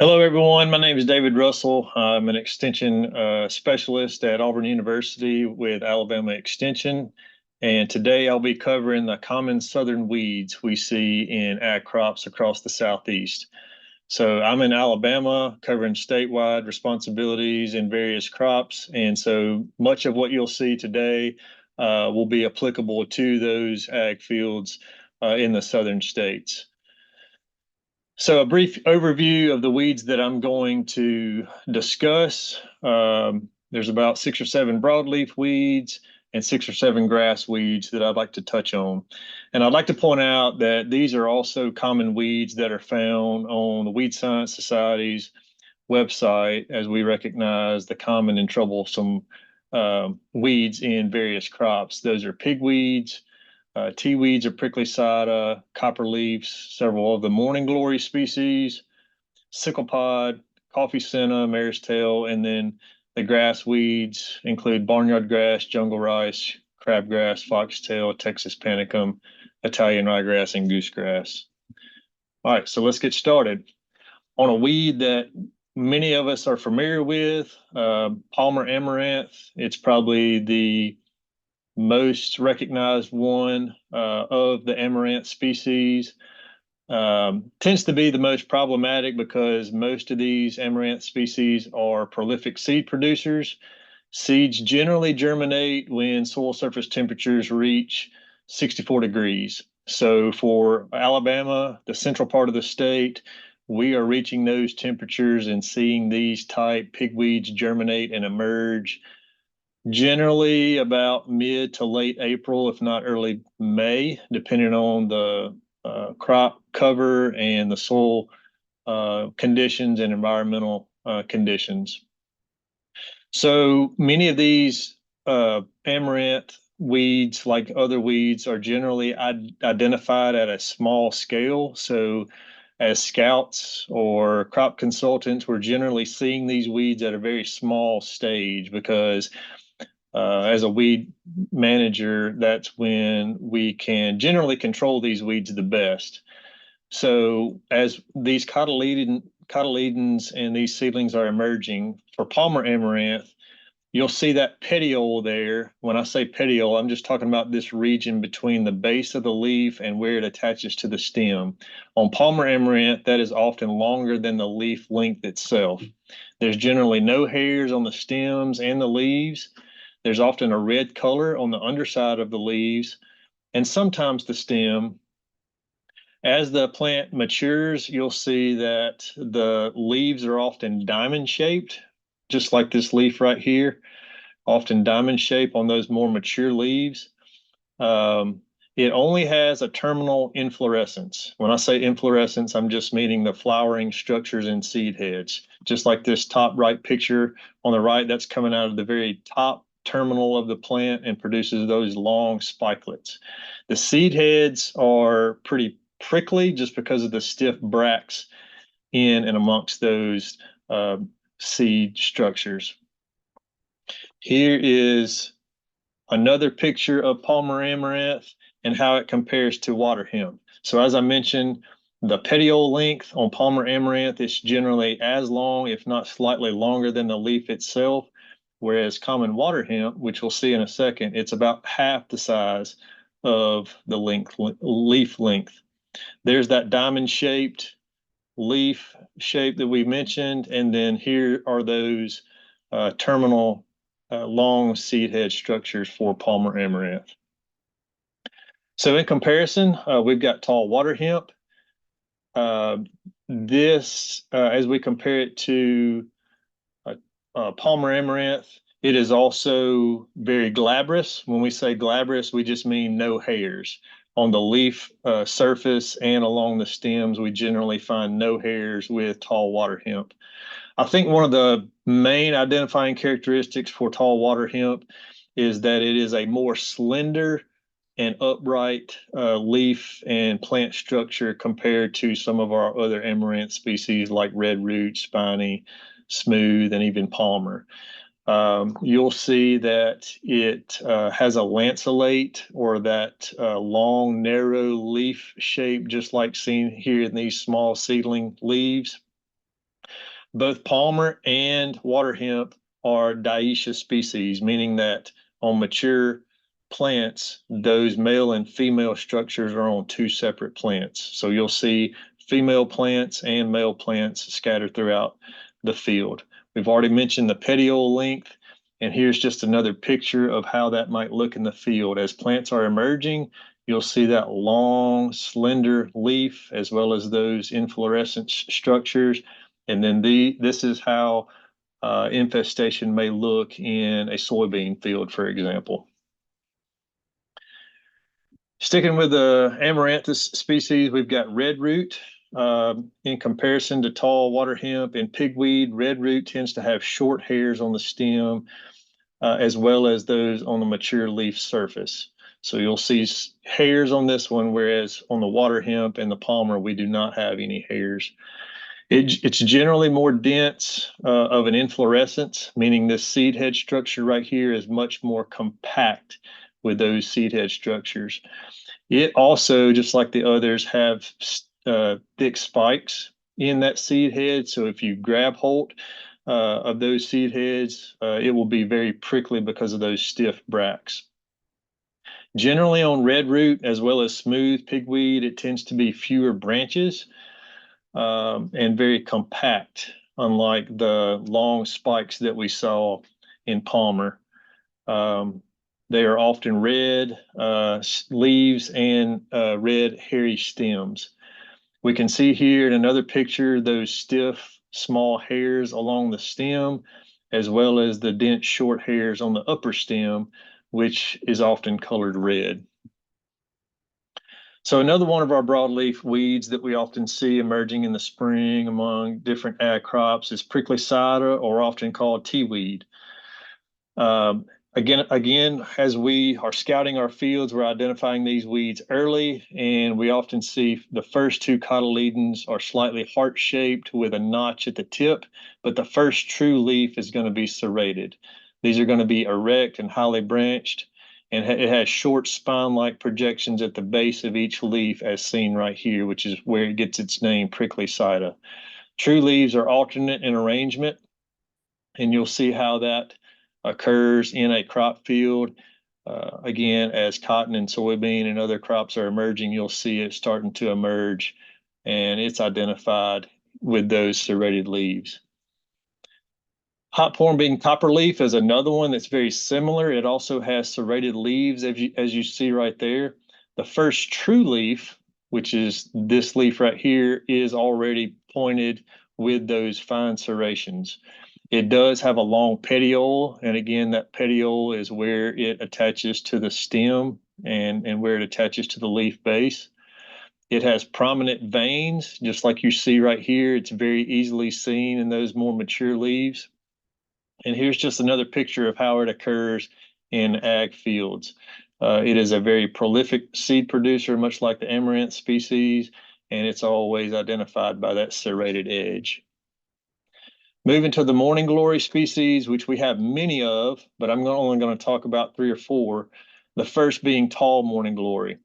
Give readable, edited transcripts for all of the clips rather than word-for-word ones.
Hello, everyone. My name is David Russell. I'm an extension specialist at Auburn University with Alabama Extension. And today I'll be covering the common southern weeds we see in ag crops across the Southeast. So I'm in Alabama covering statewide responsibilities in various crops. And so much of what you'll see today will be applicable to those ag fields in the southern states. So a brief overview of the weeds that I'm going to discuss. There's about 6 or 7 broadleaf weeds and 6 or 7 grass weeds that I'd like to touch on. And I'd like to point out that these are also common weeds that are found on the Weed Science Society's website, as we recognize the common and troublesome weeds in various crops. Those are pigweeds, tea weeds or prickly cider, copperleafs, several of the morning glory species, sickle pod, coffee senna, mare's tail, and then the grass weeds include barnyard grass, jungle rice, crabgrass, foxtail, Texas panicum, Italian ryegrass, and goosegrass. All right, so let's get started. On a weed that many of us are familiar with, Palmer amaranth. It's probably the most recognized one of the amaranth species. Tends to be the most problematic because most of these amaranth species are prolific seed producers. Seeds generally germinate when soil surface temperatures reach 64 degrees. So for Alabama, the central part of the state, we are reaching those temperatures and seeing these type pigweeds germinate and emerge generally about mid to late April, if not early May, depending on the crop cover and the soil conditions and environmental conditions. So many of these amaranth weeds, like other weeds, are generally identified at a small scale. So as scouts or crop consultants, we're generally seeing these weeds at a very small stage because as a weed manager, that's when we can generally control these weeds the best. So as these cotyledons and these seedlings are emerging for Palmer amaranth, you'll see that petiole there. When I say petiole, I'm just talking about this region between the base of the leaf and where it attaches to the stem. On Palmer amaranth, that is often longer than the leaf length itself. There's generally no hairs on the stems and the leaves. There's often a red color on the underside of the leaves and sometimes the stem. As the plant matures, you'll see that the leaves are often diamond shaped, just like this leaf right here, often diamond shape on those more mature leaves. It only has a terminal inflorescence. When I say inflorescence, I'm just meaning the flowering structures and seed heads. Just like this top right picture on the right, that's coming out of the very top terminal of the plant and produces those long spikelets. The seed heads are pretty prickly just because of the stiff bracts in and amongst those seed structures. Here is another picture of Palmer amaranth and how it compares to water hemp. So as I mentioned, the petiole length on Palmer amaranth is generally as long, if not slightly longer than the leaf itself, whereas common water hemp, which we'll see in a second, it's about half the size of the leaf length. There's that diamond-shaped leaf shape that we mentioned, and then here are those terminal long seed head structures for Palmer amaranth. So in comparison, we've got tall water hemp. As we compare it to Palmer amaranth, it is also very glabrous. When we say glabrous, we just mean no hairs. On the leaf surface and along the stems, we generally find no hairs with tall water hemp. I think one of the main identifying characteristics for tall water hemp is that it is a more slender and upright leaf and plant structure compared to some of our other amaranth species like red root, spiny, smooth, and even palmer. You'll see that it has a lanceolate or that long, narrow leaf shape, just like seen here in these small seedling leaves. Both palmer and water hemp are dioecious species, meaning that on mature plants, those male and female structures are on two separate plants. So you'll see female plants and male plants scattered throughout the field. We've already mentioned the petiole length, and here's just another picture of how that might look in the field. As plants are emerging, you'll see that long, slender leaf, as well as those inflorescence structures. And then this is how infestation may look in a soybean field, for example. Sticking with the Amaranthus species, we've got red root. In comparison to tall water hemp and pigweed, red root tends to have short hairs on the stem, as well as those on the mature leaf surface. So you'll see hairs on this one, whereas on the water hemp and the palmer, we do not have any hairs. It's generally more dense of an inflorescence, meaning this seed head structure right here is much more compact with those seed head structures. It also, just like the others, have thick spikes in that seed head. So if you grab hold of those seed heads, it will be very prickly because of those stiff bracts. Generally on red root, as well as smooth pigweed, it tends to be fewer branches and very compact, unlike the long spikes that we saw in palmer. They are often red leaves and red hairy stems. We can see here in another picture those stiff small hairs along the stem, as well as the dense short hairs on the upper stem, which is often colored red. So another one of our broadleaf weeds that we often see emerging in the spring among different ag crops is prickly cider, or often called tea weed. Again, as we are scouting our fields, we're identifying these weeds early, and we often see the first two cotyledons are slightly heart-shaped with a notch at the tip, but the first true leaf is going to be serrated. These are going to be erect and highly branched, and it has short spine-like projections at the base of each leaf, as seen right here, which is where it gets its name, prickly cider. True leaves are alternate in arrangement, and you'll see how that occurs in a crop field. Again, as cotton and soybean and other crops are emerging, you'll see it starting to emerge, and it's identified with those serrated leaves. Hot corn bean copperleaf is another one that's very similar. It also has serrated leaves, as you see right there. The first true leaf, which is this leaf right here, is already pointed with those fine serrations. It does have a long petiole, and again, that petiole is where it attaches to the stem and where it attaches to the leaf base. It has prominent veins, just like you see right here. It's very easily seen in those more mature leaves. And here's just another picture of how it occurs in ag fields. It is a very prolific seed producer, much like the amaranth species, and it's always identified by that serrated edge. Moving to the morning glory species, which we have many of, but I'm only going to talk about 3 or 4. The first being tall morning glory.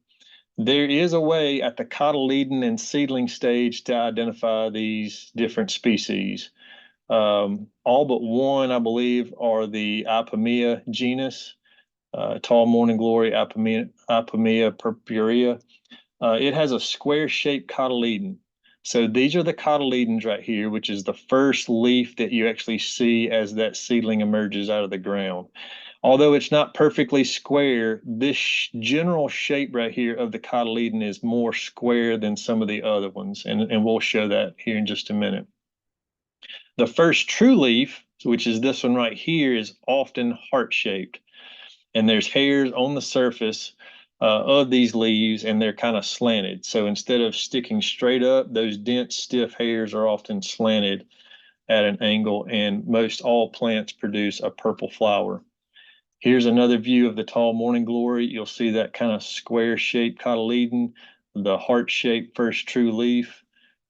There is a way at the cotyledon and seedling stage to identify these different species. All but one, I believe, are the Ipomoea genus, tall morning glory, Ipomoea purpurea. It has a square-shaped cotyledon. So these are the cotyledons right here, which is the first leaf that you actually see as that seedling emerges out of the ground. Although it's not perfectly square, this general shape right here of the cotyledon is more square than some of the other ones, and we'll show that here in just a minute. The first true leaf, which is this one right here, is often heart-shaped, and there's hairs on the surface of these leaves, and they're kind of slanted. So instead of sticking straight up, those dense, stiff hairs are often slanted at an angle, and most all plants produce a purple flower. Here's another view of the tall morning glory. You'll see that kind of square-shaped cotyledon, the heart-shaped first true leaf,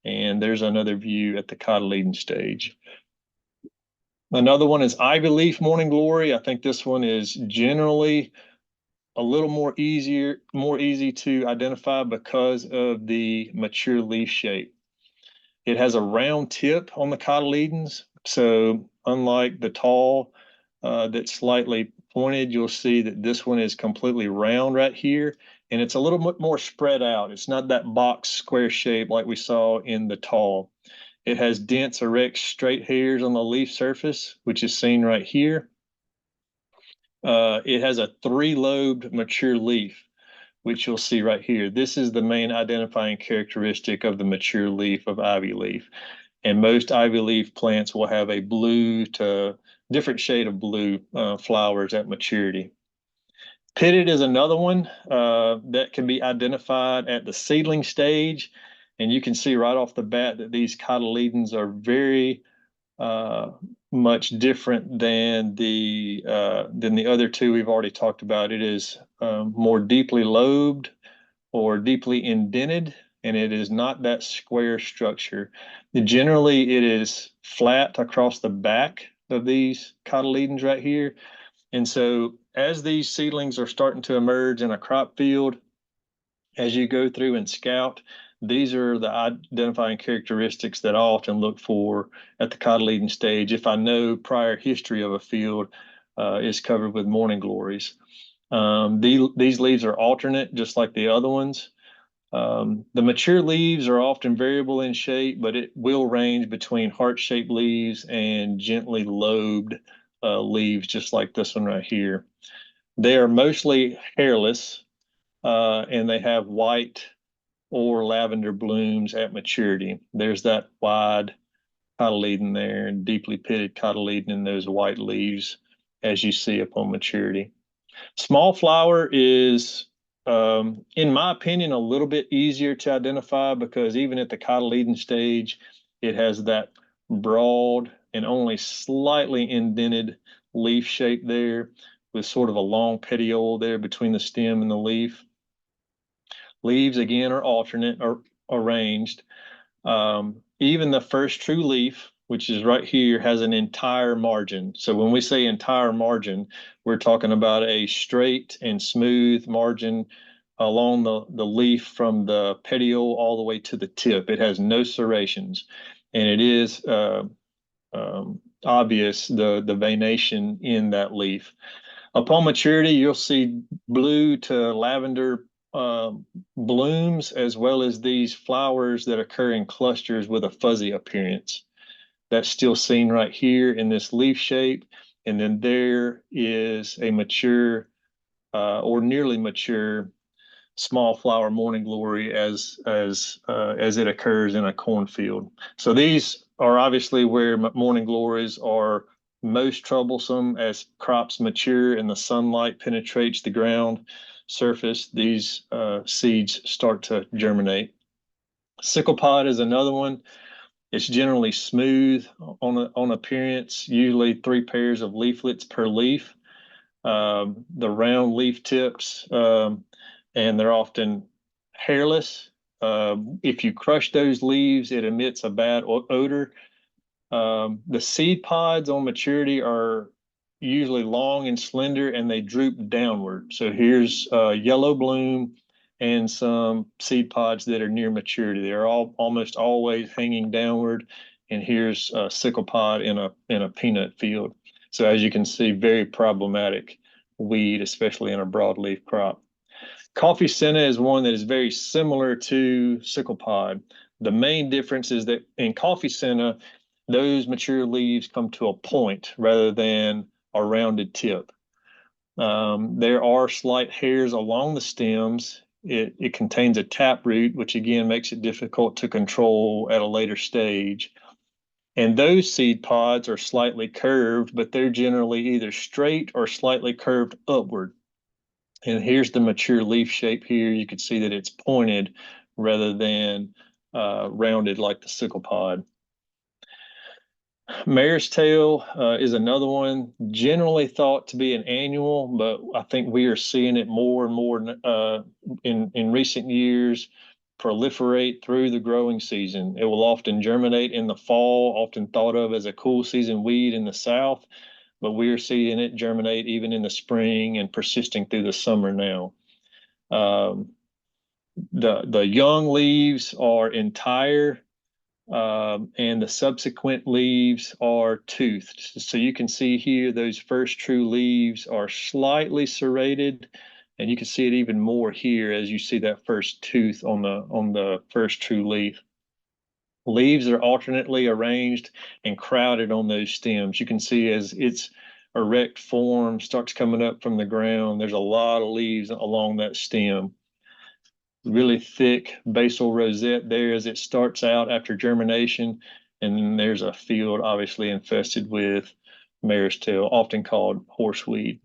and there's another view at the cotyledon stage. Another one is ivy leaf morning glory. I think this one is generally a little more easy to identify because of the mature leaf shape. It has a round tip on the cotyledons. So unlike the tall that's slightly pointed, you'll see that this one is completely round right here. And it's a little bit more spread out. It's not that box square shape like we saw in the tall. It has dense, erect, straight hairs on the leaf surface, which is seen right here. It has a three-lobed mature leaf, which you'll see right here. This is the main identifying characteristic of the mature leaf of ivy leaf. And most ivy leaf plants will have a blue to different shade of blue flowers at maturity. Pitted is another one that can be identified at the seedling stage. And you can see right off the bat that these cotyledons are very much different than the other two we've already talked about. It is more deeply lobed or deeply indented, and it is not that square structure. Generally, it is flat across the back of these cotyledons right here. And so as these seedlings are starting to emerge in a crop field, as you go through and scout, these are the identifying characteristics that I often look for at the cotyledon stage if I know prior history of a field is covered with morning glories. These leaves are alternate, just like the other ones. The mature leaves are often variable in shape, but it will range between heart-shaped leaves and gently lobed leaves, just like this one right here. They are mostly hairless, and they have white or lavender blooms at maturity. There's that wide cotyledon there and deeply pitted cotyledon in those white leaves as you see upon maturity. Small flower is, in my opinion, a little bit easier to identify because even at the cotyledon stage, it has that broad and only slightly indented leaf shape there with sort of a long petiole there between the stem and the leaf. Leaves, again, are alternate or arranged. Even the first true leaf, which is right here, has an entire margin. So when we say entire margin, we're talking about a straight and smooth margin along the leaf from the petiole all the way to the tip. It has no serrations, and it is obvious the veination in that leaf. Upon maturity, you'll see blue to lavender blooms, as well as these flowers that occur in clusters with a fuzzy appearance. That's still seen right here in this leaf shape. And then there is a mature or nearly mature small flower morning glory as it occurs in a cornfield. So these are obviously where morning glories are most troublesome as crops mature and the sunlight penetrates the ground surface. These seeds start to germinate. Sickle pod is another one. It's generally smooth on appearance, usually 3 pairs of leaflets per leaf. The round leaf tips, and they're often hairless. If you crush those leaves, it emits a bad odor. The seed pods on maturity are usually long and slender, and they droop downward. So here's yellow bloom and some seed pods that are near maturity. They're almost always hanging downward, and here's a sickle pod in a peanut field. So as you can see, very problematic weed, especially in a broadleaf crop. Coffee senna is one that is very similar to sickle pod. The main difference is that in coffee senna, those mature leaves come to a point rather than a rounded tip. There are slight hairs along the stems. It contains a taproot, which again makes it difficult to control at a later stage. And those seed pods are slightly curved, but they're generally either straight or slightly curved upward. And here's the mature leaf shape here. You can see that it's pointed rather than rounded like the sickle pod. Mare's tail is another one, generally thought to be an annual, but I think we are seeing it more and more in recent years proliferate through the growing season. It will often germinate in the fall, often thought of as a cool season weed in the South, but we are seeing it germinate even in the spring and persisting through the summer now. The young leaves are entire. and the subsequent leaves are toothed. So you can see here those first true leaves are slightly serrated, and you can see it even more here as you see that first tooth on the first true leaf. Leaves are alternately arranged and crowded on those stems. You can see as its erect form starts coming up from the ground, there's a lot of leaves along that stem. Really thick basal rosette there as it starts out after germination. And then there's a field obviously infested with mare's tail, often called horseweed.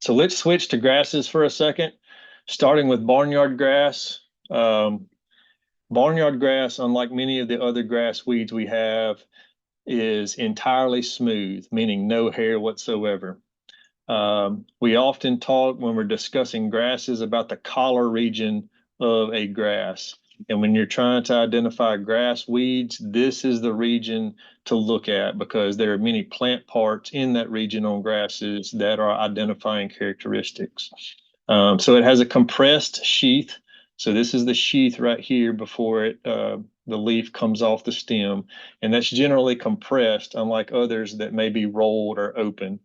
So let's switch to grasses for a second, starting with barnyard grass. Barnyard grass, unlike many of the other grass weeds we have, is entirely smooth, meaning no hair whatsoever. We often talk when we're discussing grasses about the collar region of a grass. And when you're trying to identify grass weeds, this is the region to look at because there are many plant parts in that region on grasses that are identifying characteristics. So it has a compressed sheath. So this is the sheath right here before the leaf comes off the stem. And that's generally compressed, unlike others that may be rolled or open.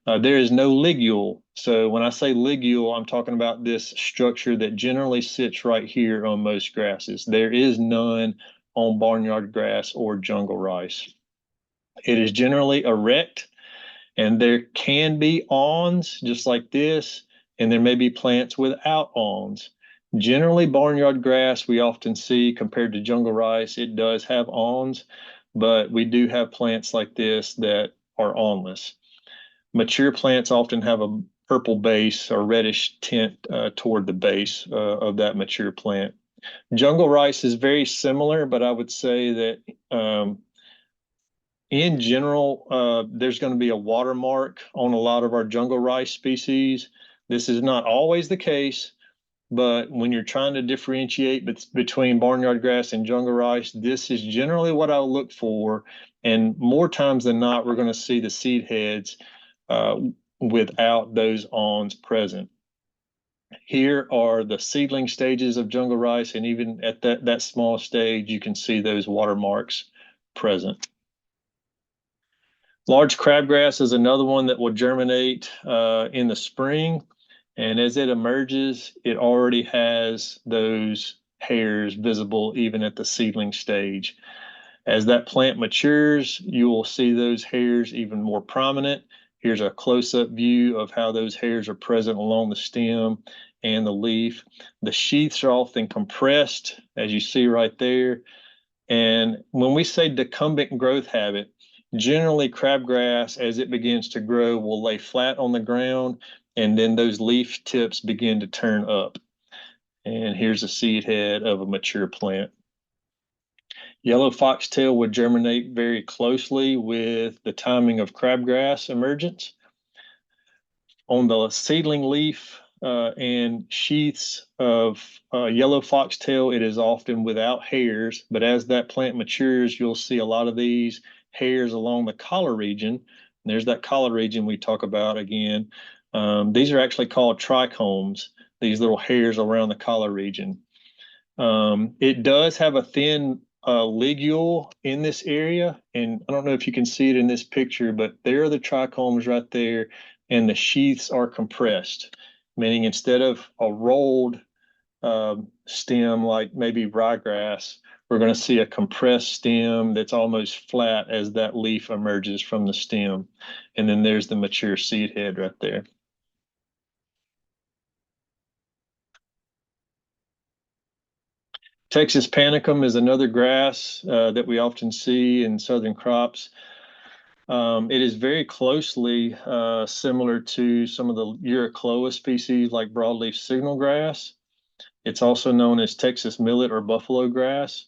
There is no ligule. So when I say ligule, I'm talking about this structure that generally sits right here on most grasses. There is none on barnyard grass or jungle rice. It is generally erect, and there can be awns just like this, and there may be plants without awns. Generally, barnyard grass we often see compared to jungle rice, it does have awns, but we do have plants like this that are awnless. Mature plants often have a purple base or reddish tint toward the base of that mature plant. Jungle rice is very similar, but I would say that in general, there's going to be a watermark on a lot of our jungle rice species. This is not always the case, but when you're trying to differentiate between barnyard grass and jungle rice, this is generally what I'll look for. And more times than not, we're going to see the seed heads without those awns present. Here are the seedling stages of jungle rice, and even at that small stage, you can see those watermarks present. Large crabgrass is another one that will germinate in the spring, and as it emerges, it already has those hairs visible even at the seedling stage. As that plant matures, you will see those hairs even more prominent. Here's a close-up view of how those hairs are present along the stem and the leaf. The sheaths are often compressed, as you see right there. And when we say decumbent growth habit, generally crabgrass, as it begins to grow, will lay flat on the ground, and then those leaf tips begin to turn up. And here's a seed head of a mature plant. Yellow foxtail would germinate very closely with the timing of crabgrass emergence. On the seedling leaf and sheaths of yellow foxtail, it is often without hairs, but as that plant matures, you'll see a lot of these hairs along the collar region. And there's that collar region we talk about again. These are actually called trichomes, these little hairs around the collar region. It does have a thin ligule in this area, and I don't know if you can see it in this picture, but there are the trichomes right there, and the sheaths are compressed, meaning instead of a rolled stem like maybe ryegrass, we're going to see a compressed stem that's almost flat as that leaf emerges from the stem. And then there's the mature seed head right there. Texas panicum is another grass that we often see in southern crops. It is very closely similar to some of the Eurycloa species like broadleaf signal grass. It's also known as Texas millet or buffalo grass.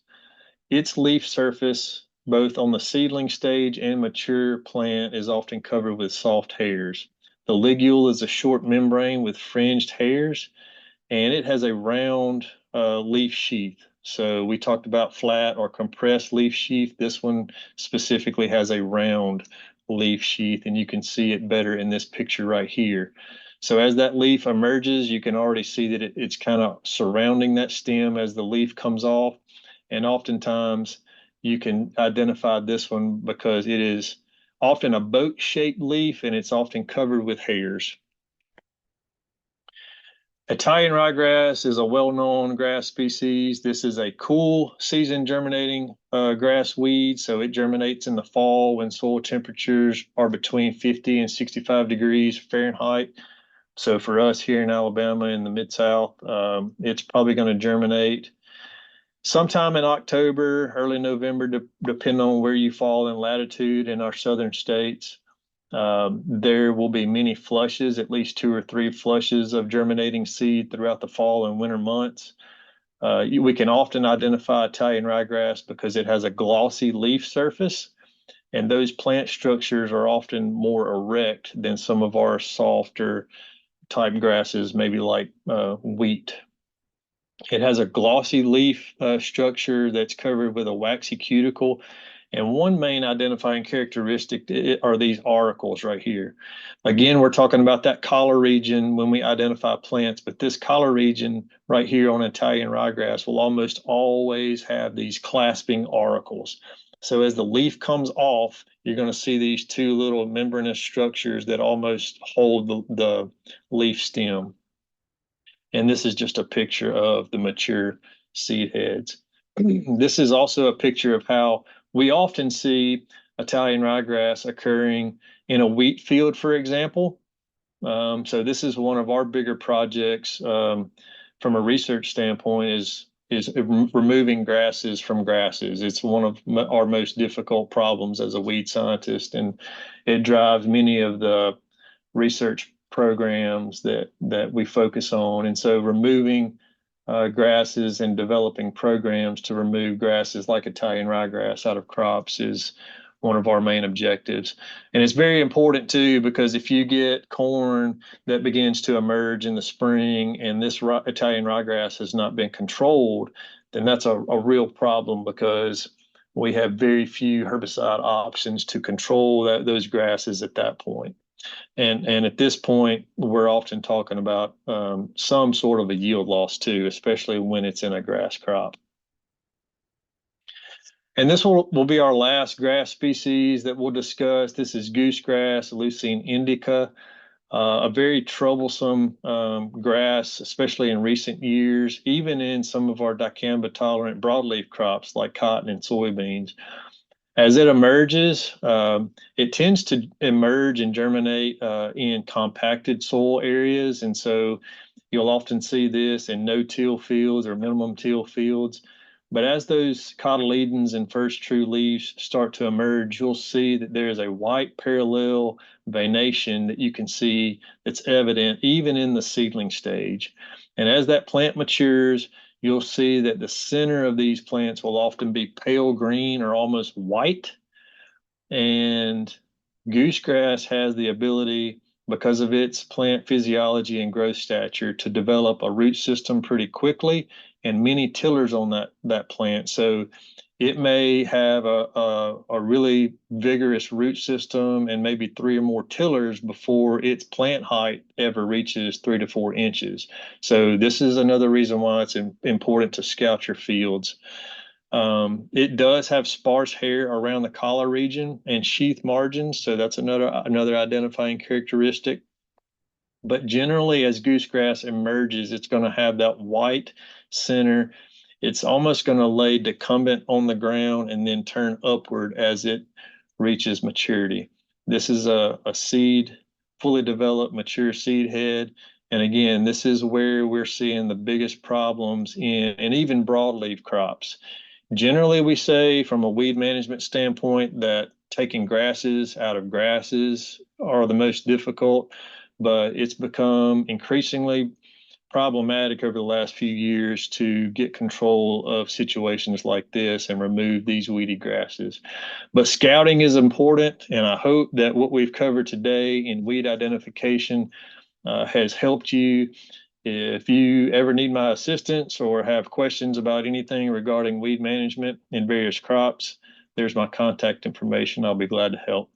Its leaf surface, both on the seedling stage and mature plant, is often covered with soft hairs. The ligule is a short membrane with fringed hairs, and it has a round leaf sheath. So we talked about flat or compressed leaf sheath. This one specifically has a round leaf sheath, and you can see it better in this picture right here. So as that leaf emerges, you can already see that it's kind of surrounding that stem as the leaf comes off. And oftentimes you can identify this one because it is often a boat-shaped leaf and it's often covered with hairs. Italian ryegrass is a well-known grass species. This is a cool season germinating grass weed, so it germinates in the fall when soil temperatures are between 50 and 65 degrees Fahrenheit. So for us here in Alabama in the Mid-South, it's probably going to germinate sometime in October, early November, depending on where you fall in latitude in our southern states. There will be many flushes, at least 2 or 3 flushes of germinating seed throughout the fall and winter months. We can often identify Italian ryegrass because it has a glossy leaf surface, and those plant structures are often more erect than some of our softer type grasses, maybe like wheat. It has a glossy leaf structure that's covered with a waxy cuticle. And one main identifying characteristic are these auricles right here. Again, we're talking about that collar region when we identify plants, but this collar region right here on Italian ryegrass will almost always have these clasping auricles. So as the leaf comes off, you're going to see these 2 little membranous structures that almost hold the leaf stem. And this is just a picture of the mature seed heads. This is also a picture of how we often see Italian ryegrass occurring in a wheat field, for example. So this is one of our bigger projects from a research standpoint is removing grasses from grasses. It's one of our most difficult problems as a weed scientist, and it drives many of the research programs that we focus on. And so removing grasses and developing programs to remove grasses like Italian ryegrass out of crops is one of our main objectives. And it's very important too, because if you get corn that begins to emerge in the spring and this Italian ryegrass has not been controlled, then that's a real problem because we have very few herbicide options to control those grasses at that point. And at this point, we're often talking about some sort of a yield loss too, especially when it's in a grass crop. And this will be our last grass species that we'll discuss. This is goosegrass, Leucine indica, a very troublesome grass, especially in recent years, even in some of our dicamba-tolerant broadleaf crops like cotton and soybeans. As it emerges, it tends to emerge and germinate in compacted soil areas. And so you'll often see this in no-till fields or minimum till fields. But as those cotyledons and first true leaves start to emerge, you'll see that there is a white parallel veination that you can see that's evident even in the seedling stage. And as that plant matures, you'll see that the center of these plants will often be pale green or almost white. And goosegrass has the ability, because of its plant physiology and growth stature, to develop a root system pretty quickly and many tillers on that plant. So it may have a really vigorous root system and maybe 3 or more tillers before its plant height ever reaches 3 to 4 inches. So this is another reason why it's important to scout your fields. It does have sparse hair around the collar region and sheath margins, so that's another identifying characteristic. But generally, as goosegrass emerges, it's going to have that white center. It's almost going to lay decumbent on the ground and then turn upward as it reaches maturity. This is a seed, fully developed, mature seed head. And again, this is where we're seeing the biggest problems and even broadleaf crops. Generally, we say from a weed management standpoint that taking grasses out of grasses are the most difficult, but it's become increasingly problematic over the last few years to get control of situations like this and remove these weedy grasses. But scouting is important, and I hope that what we've covered today in weed identification has helped you. If you ever need my assistance or have questions about anything regarding weed management in various crops, there's my contact information. I'll be glad to help.